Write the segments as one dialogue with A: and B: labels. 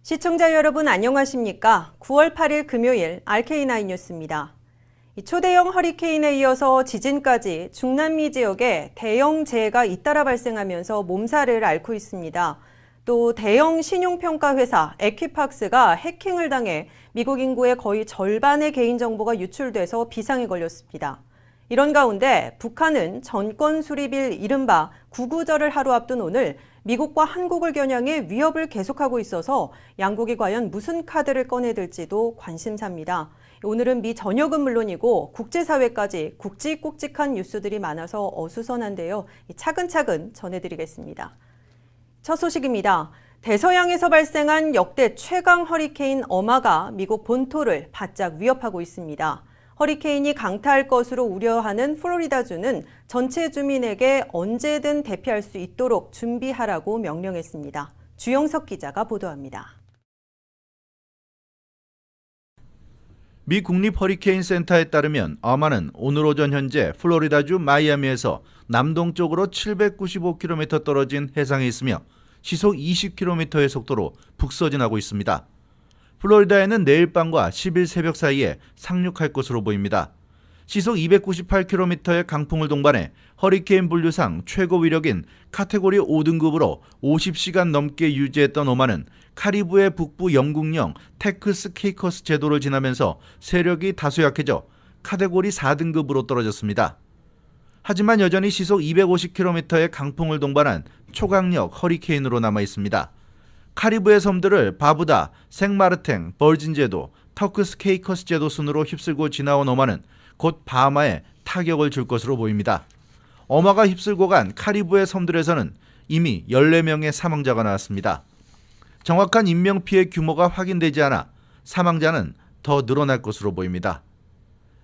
A: 시청자 여러분 안녕하십니까? 9월 8일 금요일 RK9 뉴스입니다. 초대형 허리케인에 이어서 지진까지 중남미 지역에 대형 재해가 잇따라 발생하면서 몸살을 앓고 있습니다. 또 대형 신용평가 회사 에퀴팍스가 해킹을 당해 미국 인구의 거의 절반의 개인정보가 유출돼서 비상에 걸렸습니다. 이런 가운데 북한은 전권 수립일 이른바 구구절을 하루 앞둔 오늘 미국과 한국을 겨냥해 위협을 계속하고 있어서 양국이 과연 무슨 카드를 꺼내들지도 관심사입니다. 오늘은 미 전역은 물론이고 국제사회까지 굵직굵직한 뉴스들이 많아서 어수선한데요. 차근차근 전해드리겠습니다. 첫 소식입니다. 대서양에서 발생한 역대 최강 허리케인 어마가 미국 본토를 바짝 위협하고 있습니다. 허리케인이 강타할 것으로 우려하는 플로리다주는 전체 주민에게 언제든 대피할 수 있도록 준비하라고 명령했습니다. 주영석 기자가 보도합니다.
B: 미 국립 허리케인 센터에 따르면 어마는 오늘 오전 현재 플로리다주 마이애미에서 남동쪽으로 795km 떨어진 해상에 있으며 시속 20km의 속도로 북서진하고 있습니다. 플로리다에는 내일 밤과 10일 새벽 사이에 상륙할 것으로 보입니다. 시속 298km의 강풍을 동반해 허리케인 분류상 최고 위력인 카테고리 5등급으로 50시간 넘게 유지했던 오마는 카리브해 북부 영국령 텍스 케이커스 제도를 지나면서 세력이 다소 약해져 카테고리 4등급으로 떨어졌습니다. 하지만 여전히 시속 250km의 강풍을 동반한 초강력 허리케인으로 남아 있습니다. 카리브해 섬들을 바부다, 생마르탱, 버진 제도, 터크스 케이커스 제도 순으로 휩쓸고 지나온 어마는 곧 바하마에 타격을 줄 것으로 보입니다. 어마가 휩쓸고 간 카리브해 섬들에서는 이미 14명의 사망자가 나왔습니다. 정확한 인명피해 규모가 확인되지 않아 사망자는 더 늘어날 것으로 보입니다.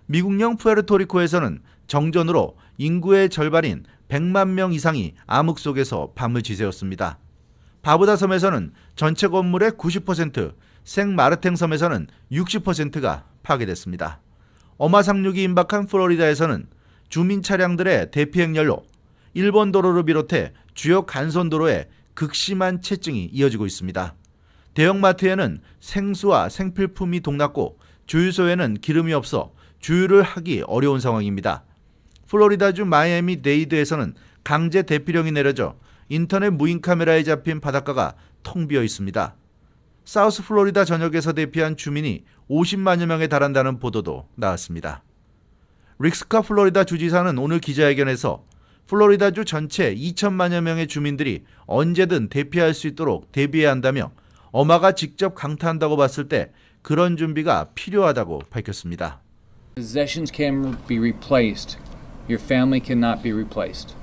B: 미국령 푸에르토리코에서는 정전으로 인구의 절반인 100만 명 이상이 암흑 속에서 밤을 지새웠습니다. 바부다 섬에서는 전체 건물의 90%, 생마르탱 섬에서는 60%가 파괴됐습니다. 어마 상륙이 임박한 플로리다에서는 주민 차량들의 대피 행렬로 일본 도로를 비롯해 주요 간선도로에 극심한 체증이 이어지고 있습니다. 대형마트에는 생수와 생필품이 동났고 주유소에는 기름이 없어 주유를 하기 어려운 상황입니다. 플로리다주 마이애미 데이드에서는 강제 대피령이 내려져 인터넷 무인 카메라에 잡힌 바닷가가 텅 비어 있습니다. 사우스 플로리다 전역에서 대피한 주민이 50만여 명에 달한다는 보도도 나왔습니다. 릭 스캇 플로리다 주지사는 오늘 기자회견에서 플로리다주 전체 2천만여 명의 주민들이 언제든 대피할 수 있도록 대비해야 한다며 어마가 직접 강타한다고 봤을 때 그런 준비가 필요하다고 밝혔습니다.
C: Possessions can be replaced. Your family cannot be replaced.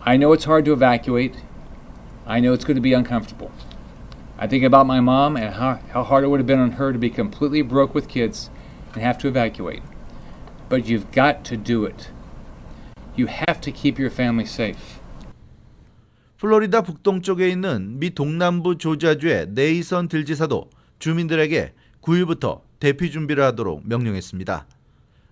C: I know it's hard to evacuate. I know it's going to be uncomfortable. I think about my mom and how hard it would have been on her to be completely broke with kids and have to evacuate. But you've got to do it. You have to keep your family safe.
B: 플로리다 북동쪽에 있는 미 동남부 조지아주의 네이선 딜지사도 주민들에게 9일부터 대피 준비를 하도록 명령했습니다.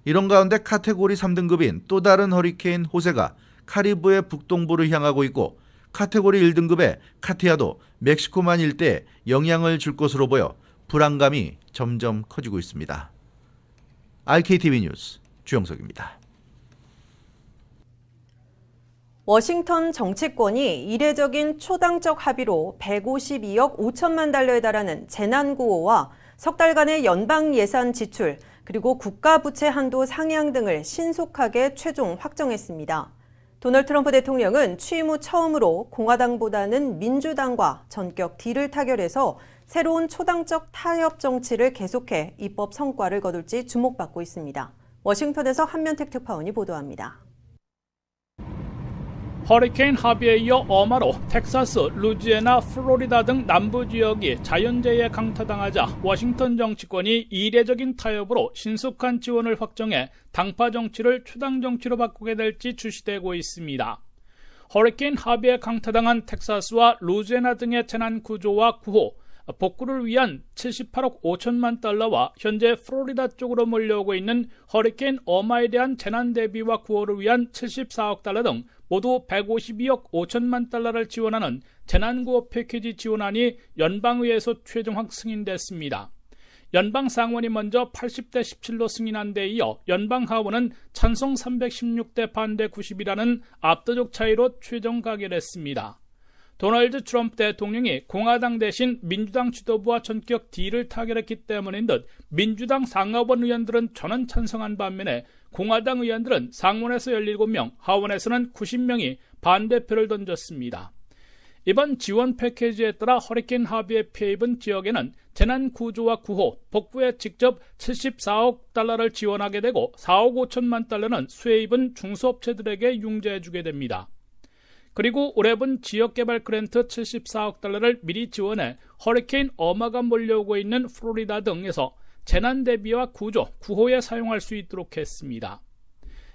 B: 이런 가운데 카테고리 3등급인 또 다른 허리케인 호세가 카리브해 북동부를 향하고 있고 카테고리 1등급의 카티아도 멕시코만 일대에 영향을 줄 것으로 보여 불안감이 점점 커지고 있습니다. RKTV 뉴스 주영석입니다.
A: 워싱턴 정치권이 이례적인 초당적 합의로 152억 5천만 달러에 달하는 재난구호와 석 달간의 연방 예산 지출, 그리고 국가부채 한도 상향 등을 신속하게 최종 확정했습니다. 도널드 트럼프 대통령은 취임 후 처음으로 공화당보다는 민주당과 전격 딜을 타결해서 새로운 초당적 타협 정치를 계속해 입법 성과를 거둘지 주목받고 있습니다. 워싱턴에서 한면택 특파원이 보도합니다.
D: 허리케인 하비에 이어 어마로 텍사스, 루지애나, 플로리다 등 남부 지역이 자연재해에 강타당하자 워싱턴 정치권이 이례적인 타협으로 신속한 지원을 확정해 당파 정치를 초당 정치로 바꾸게 될지 주시되고 있습니다. 허리케인 하비에 강타당한 텍사스와 루지애나 등의 재난 구조와 구호, 복구를 위한 78억 5천만 달러와 현재 플로리다 쪽으로 몰려오고 있는 허리케인 어마에 대한 재난 대비와 구호를 위한 74억 달러 등 모두 152억 5천만 달러를 지원하는 재난구호 패키지 지원안이 연방의회에서 최종 승인됐습니다. 연방 상원이 먼저 80대 17로 승인한 데 이어 연방 하원은 찬성 316대 반대 90이라는 압도적 차이로 최종 가결했습니다. 도널드 트럼프 대통령이 공화당 대신 민주당 지도부와 전격 딜을 타결했기 때문인 듯 민주당 상하원 의원들은 전원 찬성한 반면에 공화당 의원들은 상원에서 17명, 하원에서는 90명이 반대표를 던졌습니다. 이번 지원 패키지에 따라 허리케인 하비에 피해 입은 지역에는 재난 구조와 구호, 복구에 직접 74억 달러를 지원하게 되고 4억 5천만 달러는 수해 입은 중소업체들에게 융자해주게 됩니다. 그리고 올해분 지역개발 그랜트 74억 달러를 미리 지원해 허리케인 어마가 몰려오고 있는 플로리다 등에서 재난 대비와 구조, 구호에 사용할 수 있도록 했습니다.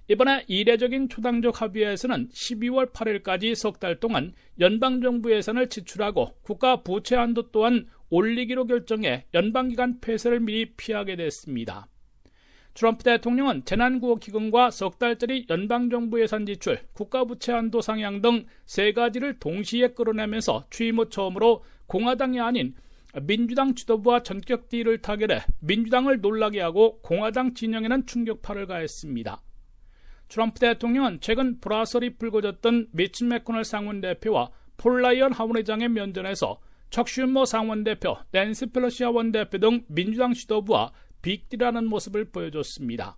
D: 이번에 이례적인 초당적 합의에서는 12월 8일까지 석 달 동안 연방정부 예산을 지출하고 국가 부채 한도 또한 올리기로 결정해 연방기관 폐쇄를 미리 피하게 됐습니다. 트럼프 대통령은 재난구호기금과 석 달짜리 연방정부 예산 지출, 국가 부채 한도 상향 등 세 가지를 동시에 끌어내면서 취임 후 처음으로 공화당이 아닌 민주당 지도부와 전격 딜을 타결해 민주당을 놀라게 하고 공화당 진영에는 충격파를 가했습니다. 트럼프 대통령은 최근 브라설이 불거졌던 미치 맥코넬 상원대표와 폴 라이언 하원의장의 면전에서 척 슈머 상원대표, 낸시 펠로시 하원대표 등 민주당 지도부와 빅딜하는 모습을 보여줬습니다.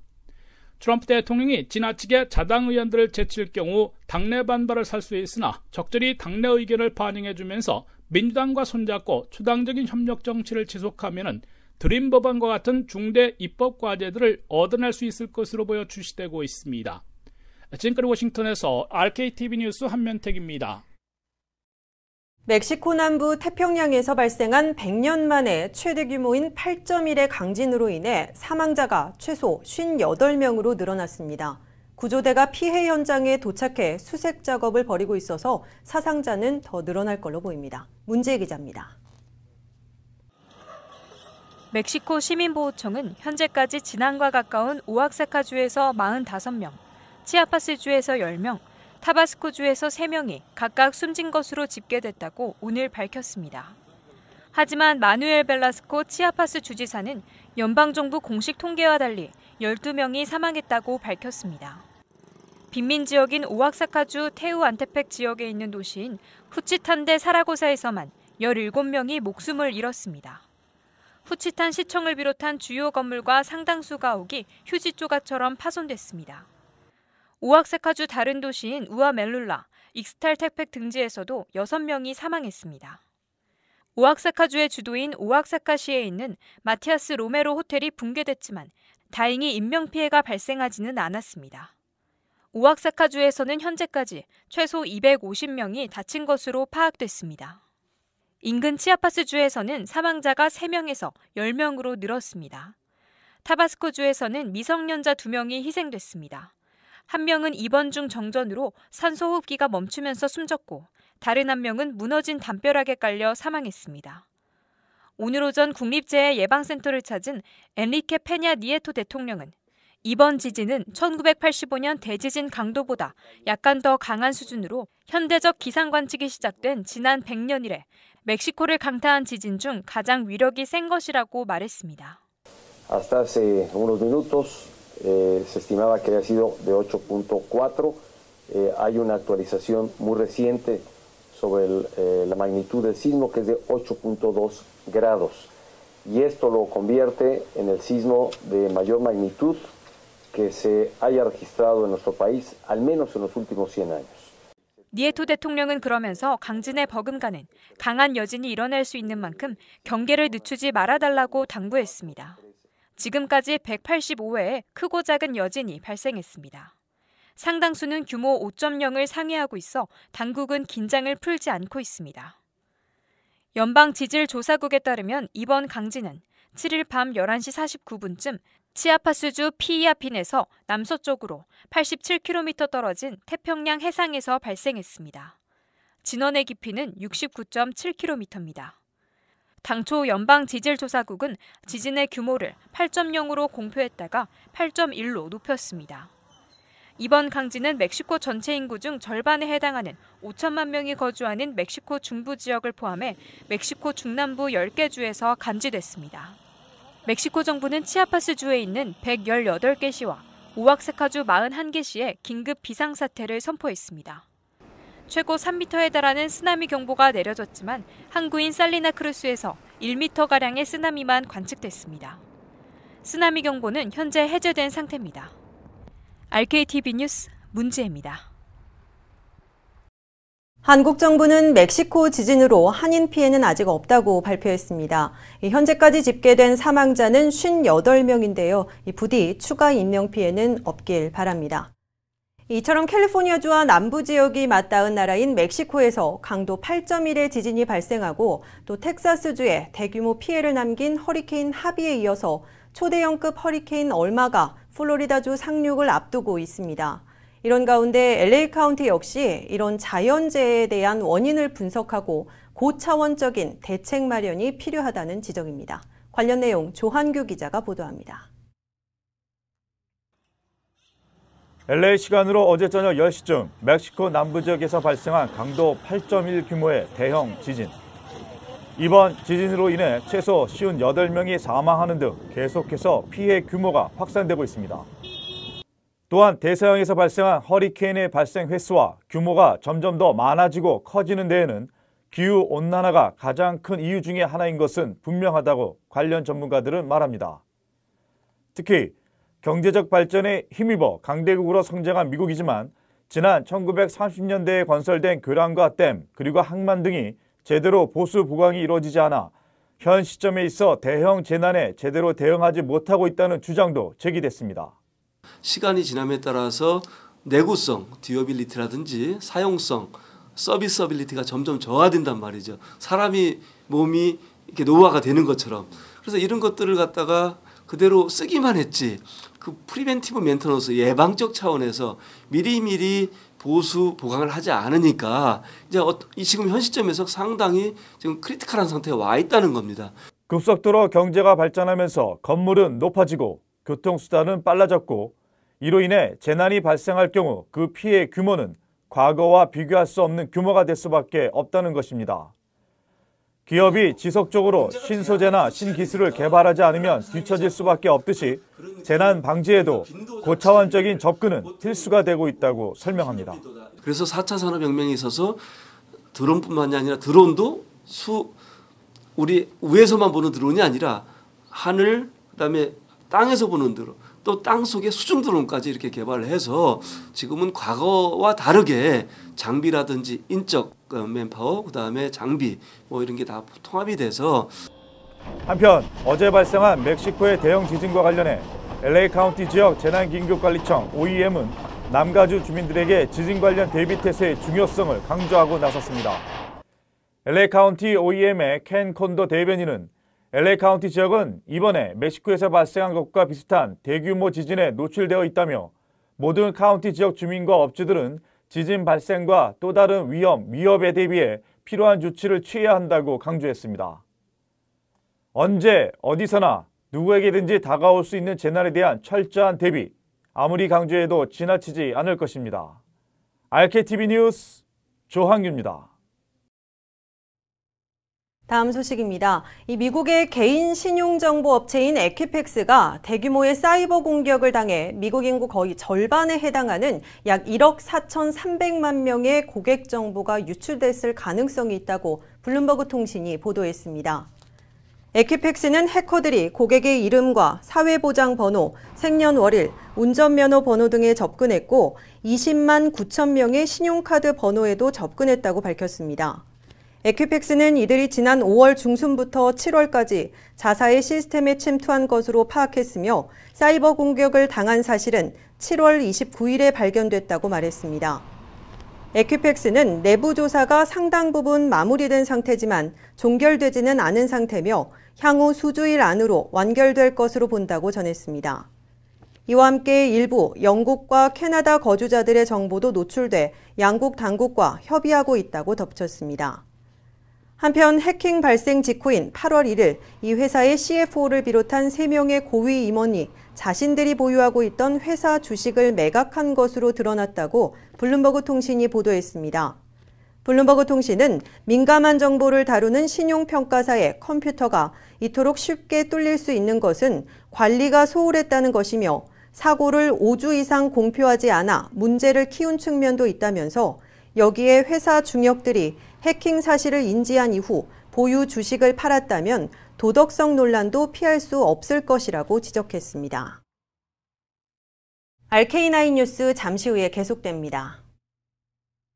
D: 트럼프 대통령이 지나치게 자당 의원들을 제칠 경우 당내 반발을 살 수 있으나 적절히 당내 의견을 반영해주면서 민주당과 손잡고 초당적인 협력 정치를 지속하면 드림 법안과 같은 중대 입법 과제들을 얻어낼 수 있을 것으로 보여 출시되고 있습니다. 지금까지 워싱턴에서 RKTV 뉴스 한면택입니다.
A: 멕시코 남부 태평양에서 발생한 100년 만에 최대 규모인 8.1의 강진으로 인해 사망자가 최소 58명으로 늘어났습니다. 구조대가 피해 현장에 도착해 수색 작업을 벌이고 있어서 사상자는 더 늘어날 걸로 보입니다. 문지혜 기자입니다.
E: 멕시코 시민보호청은 현재까지 진앙과 가까운 오아사카주에서 45명, 치아파스주에서 10명, 타바스코주에서 3명이 각각 숨진 것으로 집계됐다고 오늘 밝혔습니다. 하지만 마누엘 벨라스코 치아파스 주지사는 연방정부 공식 통계와 달리 12명이 사망했다고 밝혔습니다. 빈민지역인 오아사카주 테우안테펙 지역에 있는 도시인 후치탄 대 사라고사에서만 17명이 목숨을 잃었습니다. 후치탄 시청을 비롯한 주요 건물과 상당수 가옥이 휴지 조각처럼 파손됐습니다. 오아사카주 다른 도시인 우아멜룰라, 익스탈테펙 등지에서도 6명이 사망했습니다. 오아사카주의 주도인 오아사카시에 있는 마티아스 로메로 호텔이 붕괴됐지만 다행히 인명피해가 발생하지는 않았습니다. 오아사카주에서는 현재까지 최소 250명이 다친 것으로 파악됐습니다. 인근 치아파스주에서는 사망자가 3명에서 10명으로 늘었습니다. 타바스코주에서는 미성년자 2명이 희생됐습니다. 한 명은 입원 중 정전으로 산소 호흡기가 멈추면서 숨졌고 다른 1명은 무너진 담벼락에 깔려 사망했습니다. 오늘 오전 국립재해예방센터를 찾은 엔리케 페냐 니에토 대통령은 이번 지진은 1985년 대지진 강도보다 약간 더 강한 수준으로 현대적 기상 관측이 시작된 지난 100년 이래 멕시코를 강타한 지진 중 가장 위력이 센 것이라고 말했습니다.
F: Hasta hace unos minutos se estimaba que había sido de 8.4. Hay una actualización muy reciente sobre la magnitud del sismo que es de 8.2 grados. Y esto lo convierte en el sismo de mayor magnitud que se haya registrado en nuestro país, al menos en los últimos 100 años.
E: 니에토 대통령은 그러면서 강진의 버금가는 강한 여진이 일어날 수 있는 만큼 경계를 늦추지 말아달라고 당부했습니다. 지금까지 185회의 크고 작은 여진이 발생했습니다. 상당수는 규모 5.0을 상회하고 있어 당국은 긴장을 풀지 않고 있습니다. 연방지질조사국에 따르면 이번 강진은 7일 밤 11시 49분쯤 치아파스주 피이아핀에서 남서쪽으로 87km 떨어진 태평양 해상에서 발생했습니다. 진원의 깊이는 69.7km입니다. 당초 연방지질조사국은 지진의 규모를 8.0으로 공표했다가 8.1로 높였습니다. 이번 강진은 멕시코 전체 인구 중 절반에 해당하는 5천만 명이 거주하는 멕시코 중부 지역을 포함해 멕시코 중남부 10개 주에서 감지됐습니다. 멕시코 정부는 치아파스 주에 있는 118개 시와 오아사카주 41개 시에 긴급 비상사태를 선포했습니다. 최고 3m에 달하는 쓰나미 경보가 내려졌지만 항구인 살리나크루스에서 1m가량의 쓰나미만 관측됐습니다. 쓰나미 경보는 현재 해제된 상태입니다. RKTV 뉴스 문지혜입니다.
A: 한국 정부는 멕시코 지진으로 한인 피해는 아직 없다고 발표했습니다. 현재까지 집계된 사망자는 58명인데요. 부디 추가 인명 피해는 없길 바랍니다. 이처럼 캘리포니아주와 남부 지역이 맞닿은 나라인 멕시코에서 강도 8.1의 지진이 발생하고 또 텍사스주에 대규모 피해를 남긴 허리케인 하비에 이어서 초대형급 허리케인 얼마가 플로리다주 상륙을 앞두고 있습니다. 이런 가운데 LA 카운티 역시 이런 자연재해에 대한 원인을 분석하고 고차원적인 대책 마련이 필요하다는 지적입니다. 관련 내용 조한규 기자가 보도합니다.
G: LA 시간으로 어제 저녁 10시쯤 멕시코 남부 지역에서 발생한 강도 8.1 규모의 대형 지진. 이번 지진으로 인해 최소 58명이 사망하는 등 계속해서 피해 규모가 확산되고 있습니다. 또한 대서양에서 발생한 허리케인의 발생 횟수와 규모가 점점 더 많아지고 커지는 데에는 기후온난화가 가장 큰 이유 중에 하나인 것은 분명하다고 관련 전문가들은 말합니다. 특히 경제적 발전에 힘입어 강대국으로 성장한 미국이지만 지난 1930년대에 건설된 교량과 댐 그리고 항만 등이 제대로 보수 보강이 이루어지지 않아 현 시점에 있어 대형 재난에 제대로 대응하지 못하고 있다는 주장도 제기됐습니다.
H: 시간이 지남에 따라서 내구성, 듀어빌리티라든지 사용성, 서비스어빌리티가 점점 저하된단 말이죠. 사람이 몸이 이렇게 노화가 되는 것처럼. 그래서 이런 것들을 갖다가 그대로 쓰기만 했지. 그 프리벤티브 멘테넌스 예방적 차원에서 미리미리 보수 보강을 하지 않으니까 이제 지금 현 시점에서 상당히 지금 크리티컬한 상태에 와 있다는 겁니다.
G: 급속도로 경제가 발전하면서 건물은 높아지고 교통수단은 빨라졌고 이로 인해 재난이 발생할 경우 그 피해 규모는 과거와 비교할 수 없는 규모가 될 수밖에 없다는 것입니다. 기업이 지속적으로 신소재나 신기술을 개발하지 않으면 뒤처질 수밖에 없듯이 재난 방지에도 고차원적인 접근은 필수가 되고 있다고 설명합니다.
H: 그래서 4차 산업혁명에 있어서 드론뿐만이 아니라 드론도 우리 위에서만 보는 드론이 아니라 하늘, 그다음에 땅에서 보는 드론, 또 땅속의 수중 드론까지 이렇게 개발을 해서 지금은 과거와 다르게 장비라든지 인적 맨파워, 그다음에 장비 뭐 이런 게 다 통합이 돼서.
G: 한편 어제 발생한 멕시코의 대형 지진과 관련해 LA 카운티 지역 재난긴급관리청 OEM은 남가주 주민들에게 지진 관련 대비 태세의 중요성을 강조하고 나섰습니다. LA 카운티 OEM의 켄 콘도 대변인은 LA 카운티 지역은 이번에 멕시코에서 발생한 것과 비슷한 대규모 지진에 노출되어 있다며 모든 카운티 지역 주민과 업주들은 지진 발생과 또 다른 위협에 대비해 필요한 조치를 취해야 한다고 강조했습니다. 언제 어디서나 누구에게든지 다가올 수 있는 재난에 대한 철저한 대비, 아무리 강조해도 지나치지 않을 것입니다. RKTV 뉴스 조한규입니다.
A: 다음 소식입니다. 이 미국의 개인 신용정보 업체인 에퀴팩스가 대규모의 사이버 공격을 당해 미국 인구 거의 절반에 해당하는 약 1억 4,300만 명의 고객 정보가 유출됐을 가능성이 있다고 블룸버그 통신이 보도했습니다. 에퀴팩스는 해커들이 고객의 이름과 사회보장 번호, 생년월일, 운전면허 번호 등에 접근했고 20만 9천 명의 신용카드 번호에도 접근했다고 밝혔습니다. 에퀴팩스는 이들이 지난 5월 중순부터 7월까지 자사의 시스템에 침투한 것으로 파악했으며 사이버 공격을 당한 사실은 7월 29일에 발견됐다고 말했습니다. 에퀴팩스는 내부 조사가 상당 부분 마무리된 상태지만 종결되지는 않은 상태며 향후 수주일 안으로 완결될 것으로 본다고 전했습니다. 이와 함께 일부 영국과 캐나다 거주자들의 정보도 노출돼 양국 당국과 협의하고 있다고 덧붙였습니다. 한편 해킹 발생 직후인 8월 1일 이 회사의 CFO를 비롯한 3명의 고위 임원이 자신들이 보유하고 있던 회사 주식을 매각한 것으로 드러났다고 블룸버그 통신이 보도했습니다. 블룸버그 통신은 민감한 정보를 다루는 신용평가사의 컴퓨터가 이토록 쉽게 뚫릴 수 있는 것은 관리가 소홀했다는 것이며 사고를 5주 이상 공표하지 않아 문제를 키운 측면도 있다면서 여기에 회사 중역들이 해킹 사실을 인지한 이후 보유 주식을 팔았다면 도덕성 논란도 피할 수 없을 것이라고 지적했습니다. RK9 뉴스 잠시 후에 계속됩니다.